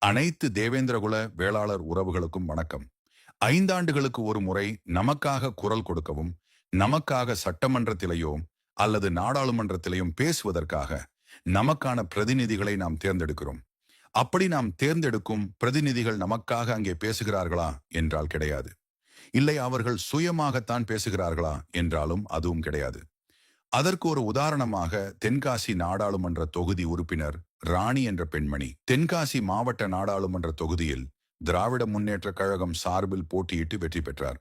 அனைத்து தேவேந்திரகுல வேளாளர் உறவுகளுக்கும் வணக்கம். 5 ஆண்டுகளுக்கு ஒரு முறை நமக்காக குரல் கொடுக்கவும், நமக்காக சட்டமன்றத்திலேயோ அல்லது நாடாளுமன்றத்திலேயும் பேசுவதற்காக நமக்கான பிரதிநிதிகளை நாம் தேர்ந்தெடுக்கிறோம். அப்படி நாம் தேர்ந்தெடுக்கும் பிரதிநிதிகள் நமக்காக அங்கே பேசுகிறார்களா என்றால் கிடையாது. இல்லை, அவர்கள் சுயமாகத்தான் பேசுகிறார்களா என்றாலும் அதுவும் கிடையாது. அதற்கு ஒரு உதாரணமாக தென்காசி நாடாளுமன்ற தொகுதி உறுப்பினர் ராணி என்ற பெண்மணி தென்காசி மாவட்ட நாடாளுமன்ற தொகுதியில் திராவிட முன்னேற்ற கழகம் சார்பில் போட்டியிட்டு வெற்றி பெற்றார்.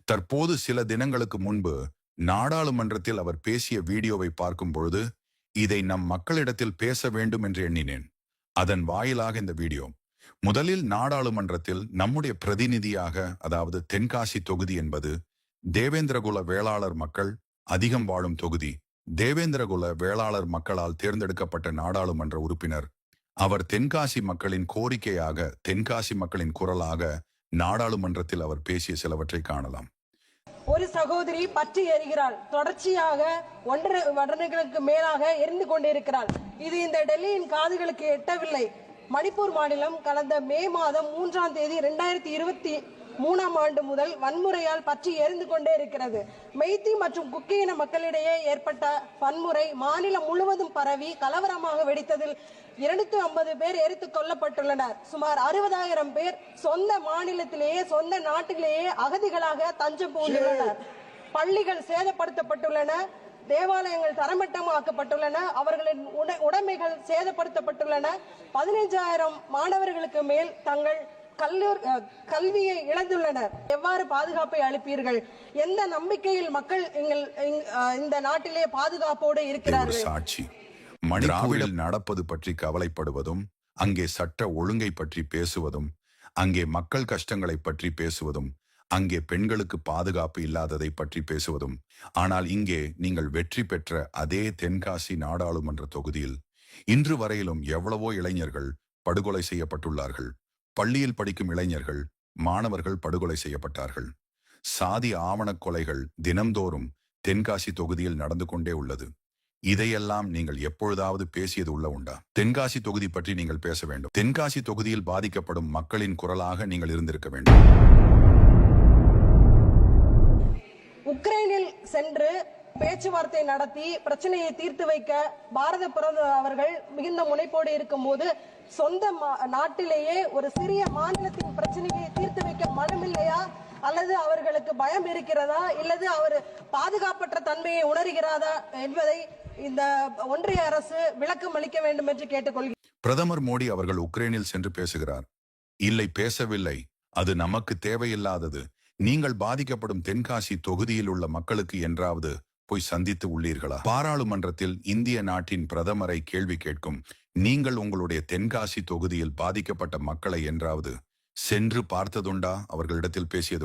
தற்போது சில தினங்களுக்கு முன்பு நாடாளுமன்றத்தில் அவர் பேசிய வீடியோவை பார்க்கும் பொழுது இதை நம் மக்களிடத்தில் பேச வேண்டும் என்று எண்ணினேன். அதன் வாயிலாக இந்த வீடியோ. முதலில் நாடாளுமன்றத்தில் நம்முடைய பிரதிநிதியாக, அதாவது தென்காசி தொகுதி என்பது தேவேந்திரகுல வேளாளர் மக்கள் அதிகம் வாழும் தொகுதி. தேவேந்திரகுல வேளாளர் மக்களால் தேர்ந்தெடுக்கப்பட்ட நாடாளுமன்ற உறுப்பினர். அவர் தென்காசி மக்களின் கோரிக்கையாக, தென்காசி மக்களின் குரலாக நாடாளுமன்றத்தில் அவர் பேசிய சிலவற்றை காணலாம். ஒரு சகோதரி பற்றி எரிகிறாள். தொடர்ச்சியாக 1.5 வருடங்களுக்கு மேலாக எரிந்து கொண்டிருக்கிறாள். இது இந்த டெல்லியின் காதுகளுக்கு எட்டவில்லை. மணிப்பூர் மாநிலம் கடந்த மே மாதம் 3ஆம் தேதி 2023ஆம் ஆண்டு முதல் வன்முறையால் பற்றி எரிந்து கொண்டே இருக்கிறது. மெய்த்தி மற்றும் குக்கி இன மக்களிடையே ஏற்பட்ட வன்முறை மாநிலம் முழுவதும் பரவி கலவரமாக வெடித்ததில் 250 பேர் எரித்து கொல்லப்பட்டுள்ளனர். சுமார் 60,000 பேர் சொந்த மாநிலத்திலேயே, சொந்த நாட்டிலேயே அகதிகளாக தஞ்சம் புகுந்துள்ளனர். பள்ளிகள் சேதப்படுத்தப்பட்டுள்ளன, தேவாலயங்கள் தரமட்டமாக்கப்பட்டுள்ளன, அவர்களின் உடைமைகள் சேதப்படுத்தப்பட்டுள்ளன. 15,000 மாணவர்களுக்கு மேல் தங்கள் கல்வியை இழந்துள்ளனர். எவ்வாறு பாதுகாப்பை அளிப்பீர்கள்? எந்த நம்பிக்கையில் மக்கள் இந்த நாட்டிலே பாதுகாப்போடு இருக்கிறார்கள்? சாட்சி மணிப்பூரில் நடப்பது பற்றி கவலைப்படுவதும், அங்கே சட்ட ஒழுங்கை பற்றி பேசுவதும், அங்கே மக்கள் கஷ்டங்களை பற்றி பேசுவதும், அங்கே பெண்களுக்கு பாதுகாப்பு இல்லாததை பற்றி பேசுவதும். ஆனால் இங்கே நீங்கள் வெற்றி பெற்ற அதே தென்காசி நாடாளுமன்ற தொகுதியில் இன்று வரையிலும் எவ்வளவோ இளைஞர்கள் படுகொலை செய்யப்பட்டுள்ளார்கள். பள்ளியில் படிக்கும் இளைஞர்கள், மாணவர்கள் படுகொலை செய்யப்பட்டார்கள். சாதி ஆவணக் கொலைகள் தினம்தோறும் தென்காசி தொகுதியில் நடந்து கொண்டே உள்ளது. இதையெல்லாம் நீங்கள் எப்பொழுதாவது பேசியது உண்டா? தென்காசி தொகுதி பற்றி நீங்கள் பேச வேண்டும். தென்காசி தொகுதியில் பாதிக்கப்படும் மக்களின் குரலாக நீங்கள் இருந்திருக்க வேண்டும். உக்ரைனில் சென்று பேச்சுவார்த்தை நடத்தி பிரச்சனையை தீர்த்து வைக்க பாரத பிரதமர் அவர்கள் மிகுந்த முனைப்போடு இருக்கும் போது, சொந்த நாட்டிலேயே ஒரு சிறிய மாநிலத்தின் பிரச்சனையை தீர்த்து வைக்க மனமில்லையா? அல்லது அவர்களுக்கு பயம் இருக்கிறதா? இல்லது அவர் பாதுகாப்பற்ற தன்மையை உணர்கிறதா என்பதை இந்த ஒன்றிய அரசு விளக்கம் அளிக்க வேண்டும் என்று கேட்டுக்கொள்கிறேன். பிரதமர் மோடி அவர்கள் உக்ரைனில் சென்று பேசுகிறார். இல்லை, பேசவில்லை. அது நமக்கு தேவையில்லாதது. நீங்கள் பாதிக்கப்படும் தென்காசி தொகுதியில் உள்ள மக்களுக்கு என்றாவது போய் சந்தித்து உள்ளீர்களா? பாராளுமன்றத்தில் இந்திய நாட்டின் பிரதமரை கேள்வி கேட்கும் நீங்கள் உங்களுடைய தென்காசி தொகுதியில் பாதிக்கப்பட்ட மக்களை என்றாவது சென்று பார்த்ததுண்டா? அவர்களிடத்தில் பேசியது?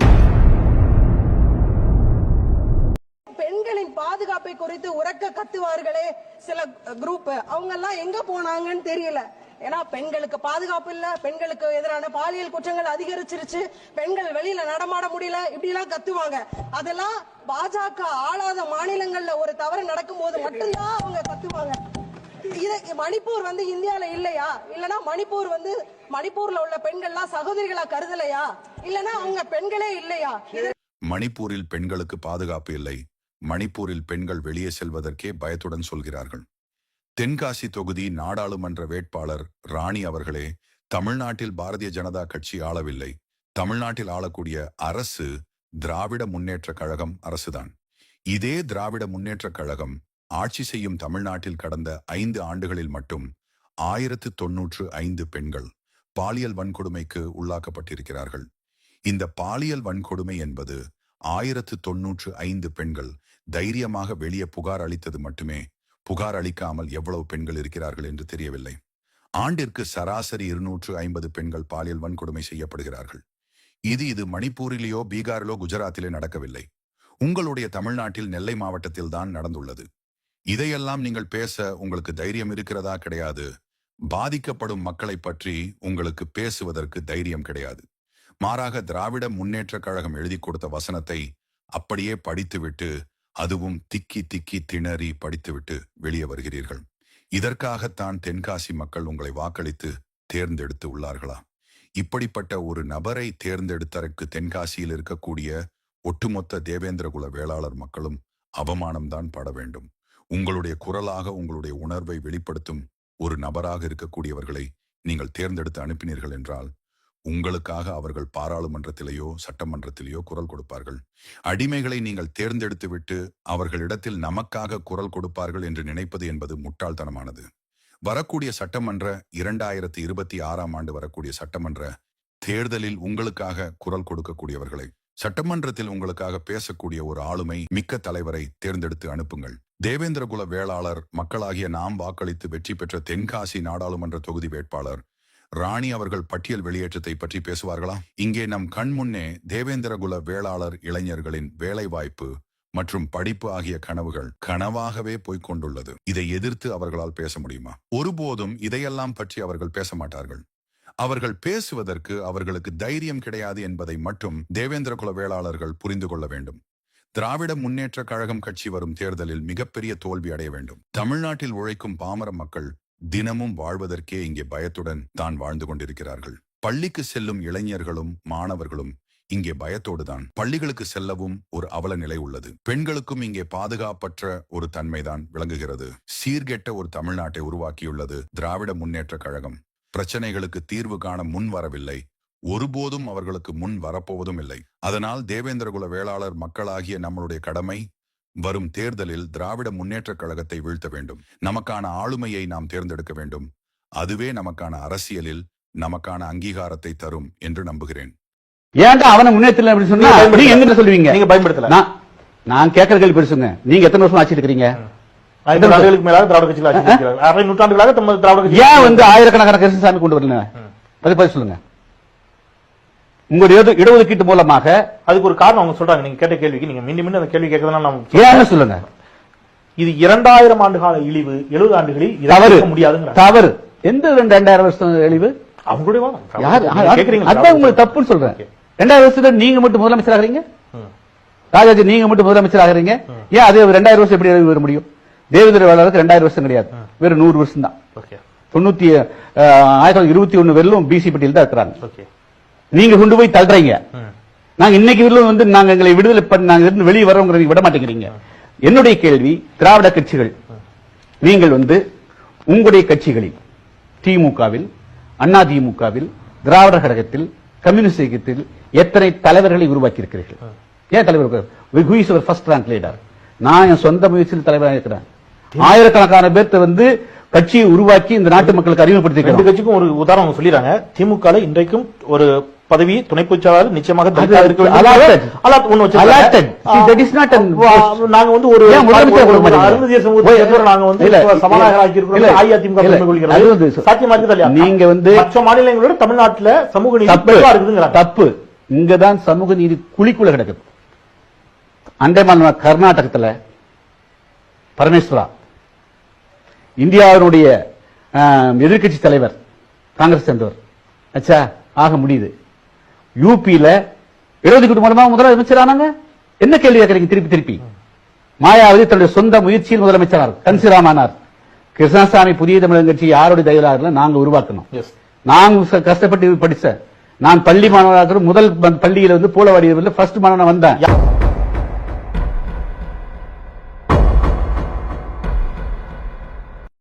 பெண்களின் பாதுகாப்பை குறித்து உரக்க கத்துவார்களே சில குரூப், அவங்க எல்லாம் எங்க போனாங்கன்னு தெரியல. ஏன்னா பெண்களுக்கு பாதுகாப்பு இல்ல, பெண்களுக்கு எதிரான பாலியல் குற்றங்கள் அதிகரிச்சிருச்சு, பெண்கள் வெளியில நடமாட முடியல, இப்படி எல்லாம் கத்துவாங்க. அதெல்லாம் பாஜக ஆளாத மாநிலங்கள்ல ஒரு தவறு நடக்கும் போது மட்டும்தான் அவங்க கத்துவாங்க. மணிப்பூர் இந்தியால இல்லையா? இல்லனா மணிப்பூர்ல உள்ள பெண்கள்லாம் சகோதரிகளா கருதலையா? இல்லனா அவங்க பெண்களே இல்லையா? மணிப்பூரில் பெண்களுக்கு பாதுகாப்பு இல்லை. மணிப்பூரில் பெண்கள் வெளியே செல்வதற்கே பயத்துடன் சொல்கிறார்கள். தென்காசி தொகுதி நாடாளுமன்ற வேட்பாளர் ராணி அவர்களே, தமிழ்நாட்டில் பாரதிய ஜனதா கட்சி ஆளவில்லை. தமிழ்நாட்டில் ஆளக்கூடிய அரசு திராவிட முன்னேற்ற கழகம் அரசுதான். இதே திராவிட முன்னேற்ற கழகம் ஆட்சி செய்யும் தமிழ்நாட்டில் கடந்த 5 ஆண்டுகளில் மட்டும் 1095 பெண்கள் பாலியல் வன்கொடுமைக்கு உள்ளாக்கப்பட்டிருக்கிறார்கள். இந்த பாலியல் வன்கொடுமை என்பது 1095 பெண்கள் தைரியமாக வெளியே புகார் அளித்தது மட்டுமே. புகார் அளிக்காமல் எவ்வளவு பெண்கள் இருக்கிறார்கள் என்று தெரியவில்லை. ஆண்டிற்கு சராசரி 250 பெண்கள் பாலியல் வன்கொடுமை செய்யப்படுகிறார்கள். இது மணிப்பூரிலேயோ பீகாரிலோ குஜராத்திலே நடக்கவில்லை. உங்களுடைய தமிழ்நாட்டில் நெல்லை மாவட்டத்தில் தான் நடந்துள்ளது. இதையெல்லாம் நீங்கள் பேச உங்களுக்கு தைரியம் இருக்கிறதா? கிடையாது. பாதிக்கப்படும் மக்களை பற்றி உங்களுக்கு பேசுவதற்கு தைரியம் கிடையாது. மாறாக திராவிட முன்னேற்ற கழகம் எழுதி கொடுத்த வசனத்தை அப்படியே படித்துவிட்டு, அதுவும் திக்கி திக்கி திணறி படித்துவிட்டு வெளியே வருகிறீர்கள். இதற்காகத்தான் தென்காசி மக்கள் உங்களை வாக்களித்து தேர்ந்தெடுத்து உள்ளார்களா? இப்படிப்பட்ட ஒரு நபரை தேர்ந்தெடுத்ததற்கு தென்காசியில் இருக்கக்கூடிய ஒட்டுமொத்த தேவேந்திரகுல வேளாளர் மக்களும் அவமானம்தான் பட வேண்டும். உங்களுடைய குரலாக உங்களுடைய உணர்வை வெளிப்படுத்தும் ஒரு நபராக இருக்கக்கூடியவர்களை நீங்கள் தேர்ந்தெடுத்து அனுப்பினீர்கள் என்றால் உங்களுக்காக அவர்கள் பாராளுமன்றத்திலேயோ சட்டமன்றத்திலேயோ குரல் கொடுப்பார்கள். அடிமைகளை நீங்கள் தேர்ந்தெடுத்து விட்டு அவர்களிடத்தில் நமக்காக குரல் கொடுப்பார்கள் என்று நினைப்பது என்பது முட்டாள்தனமானது. வரக்கூடிய சட்டமன்ற 2026ஆம் ஆண்டு வரக்கூடிய சட்டமன்ற தேர்தலில் உங்களுக்காக குரல் கொடுக்கக்கூடியவர்களை, சட்டமன்றத்தில் உங்களுக்காக பேசக்கூடிய ஒரு ஆளுமை மிக்க தலைவரை தேர்ந்தெடுத்து அனுப்புங்கள். தேவேந்திரகுல வேளாளர் மக்களாகிய நாம் வாக்களித்து வெற்றி பெற்ற தென்காசி நாடாளுமன்ற தொகுதி வேட்பாளர் ராணி அவர்கள் பட்டியல் வெளியேற்றத்தை பற்றி பேசுவார்களா? இங்கே நம் கண் முன்னே தேவேந்திரகுல வேளாளர் இளைஞர்களின் வேலைவாய்ப்பு மற்றும் படிப்பு ஆகிய கனவுகள் கனவாகவே போய்கொண்டுள்ளது. இதை எதிர்த்து அவர்களால் பேச முடியுமா? ஒருபோதும் இதையெல்லாம் பற்றி அவர்கள் பேச மாட்டார்கள். அவர்கள் பேசுவதற்கு அவர்களுக்கு தைரியம் கிடையாது என்பதை மட்டும் தேவேந்திரகுல வேளாளர்கள் புரிந்து கொள்ள வேண்டும். திராவிட முன்னேற்ற கழகம் கட்சி வரும் தேர்தலில் மிகப்பெரிய தோல்வி அடைய வேண்டும். தமிழ்நாட்டில் உழைக்கும் பாமர மக்கள் தினமும் வாழ்வதற்கே இங்கே பயத்துடன் தான் வாழ்ந்து கொண்டிருக்கிறார்கள். பள்ளிக்கு செல்லும் இளைஞர்களும் மாணவர்களும் இங்கே பயத்தோடுதான் பள்ளிகளுக்கு செல்லவும் ஒரு அவல நிலை உள்ளது. பெண்களுக்கும் இங்கே பாதுகாப்பற்ற ஒரு தன்மைதான் விளங்குகிறது. சீர்கெட்ட ஒரு தமிழ்நாட்டை உருவாக்கியுள்ளது திராவிட முன்னேற்ற கழகம். பிரச்சனைகளுக்கு தீர்வு காண முன் வரவில்லை, ஒருபோதும் அவர்களுக்கு முன் வரப்போவதும் இல்லை. அதனால் தேவேந்திரகுல வேளாளர் மக்களாகிய நம்மளுடைய கடமை வரும் தேர்தலில் திராவிட முன்னேற்ற கழகத்தை வீழ்த்த வேண்டும். நமக்கான ஆளுமையை நாம் தேர்ந்தெடுக்க வேண்டும். அதுவே நமக்கான அரசியலில் நமக்கான அங்கீகாரத்தை தரும் என்று நம்புகிறேன். ஏன்டா அவனை முன்னேற்றல அப்படி சொன்னா நீங்க எங்க சொல்லுவீங்க? நீங்க பயன்படுத்தல. நான் கேட்கற கேள்வி பெருசுங்க. நீங்க எத்தனை வருஷம் ஆட்சி இருக்கிறீங்க? 5 ஆண்டுகளுக்கு மேலாக திராவிட கட்சிகள் ஆட்சி இருக்கிறார்கள். 6 நூற்றாண்டுகளாக திராவிட கட்சி ஏன் வந்து ஆயிரக்கணக்கான கிருஷ்ணசாமி கொண்டு வரல? அது பதில் சொல்லுங்க. உங்களுடைய இடஒதுக்கீட்டு மூலமாக அதுக்கு ஒரு காரணம் அவங்க சொல்றாங்க. நீங்க கேட்ட கேள்விக்கு நீங்க மீண்டும் மீண்டும் அந்த கேள்வி கேட்கறதுனால நான் ஏன்னு சொல்லுங்க. இது 2000 ஆண்டு கால இழிவு 70 ஆண்டுகளில் தவறு முடியாதுங்க. தவறு. எந்த 2000 வருஷம் இழிவு? அவங்களுடைய அதான் உங்களுக்கு தப்புன்னு சொல்றேன். 2000 வருஷத்துல நீங்க மட்டும் முதலமைச்சர் ஆகிறீங்க, ராஜாஜி நீங்க மட்டும் முதலமைச்சர் ஆகிறீங்க. ஏன் அது 2000 வருஷம் எப்படி வர முடியும்? தேவேந்திர வேளாளருக்கு 2000 வருஷம் கிடையாது, வேற 100 வருஷம் தான். 1921 வெல்லும் பிசி பட்டியல் தான் இருக்கிறாங்க. நீங்க கொண்டு போய் தள்ளுறீங்க. நாங்க இன்னைக்கு வந்து நாங்க எங்களை விடுதலை பண்ணி நாங்க இருந்து வெளியே வரோங்கிறத விட மாட்டேங்கிறீங்க. என்னுடைய கேள்வி, திராவிட கட்சிகள் நீங்கள் உங்களுடைய கட்சிகளில் திமுகவில், அண்ணா திமுகவில், திராவிடர் கழகத்தில், கம்யூனிஸ்ட் இயக்கத்தில் எத்தனை தலைவர்களை உருவாக்கி இருக்கிறீர்கள்? ஏன் தலைவர் ஃபர்ஸ்ட் ரேங்க் லீடர்? நான் என் சொந்த முயற்சியில் தலைவராக இருக்கிறேன். ஆயிரக்கணக்கான பேர்த்த கட்சியை உருவாக்கி இந்த நாட்டு மக்களுக்கு அறிமுகப்படுத்தி ரெண்டு கட்சிக்கும் ஒரு உதாரணம் சொல்லிடுறாங்க. திமுக இன்றைக்கும் ஒரு பதவி துணை பொதுச்செயலாளர் நிச்சயமாக நாங்க ஒரு அருந்ததிய சமூகத்தை நாங்க சமாதானம் அஇஅதிமுக சாத்தியமா இருக்கு. நீங்க மற்ற மாநிலங்களோட தமிழ்நாட்டில் சமூக நீதி இருக்குதுங்கிற தப்பு. இங்கதான் சமூக நீதி குழிக்குள்ள கிடக்குது. அண்டை மாநில கர்நாடகத்துல பரமேஸ்வரா இந்தியாவினுடைய எதிர்கட்சி தலைவர், காங்கிரஸ் சேர்ந்தவர் அச்சா ஆக முடியுது. யூபியில இடஒதுக்கீடு மூலமா முதலமைச்சர் ஆனாங்க. என்ன கேள்வி கேட்கறீங்க திருப்பி திருப்பி? மாயாவதி தன்னுடைய சொந்த முயற்சியில் முதலமைச்சர் கன்சிராம் ஆனார். கிருஷ்ணசாமி புதிய தமிழக கட்சி யாருடைய தயவுல நாங்க உருவாக்கணும். நாங்க கஷ்டப்பட்டு படிச்ச நான் பள்ளி மாணவராக முதல் பள்ளியில பூலவாடியில் ஃபர்ஸ்ட் மாணவன் வந்தேன்.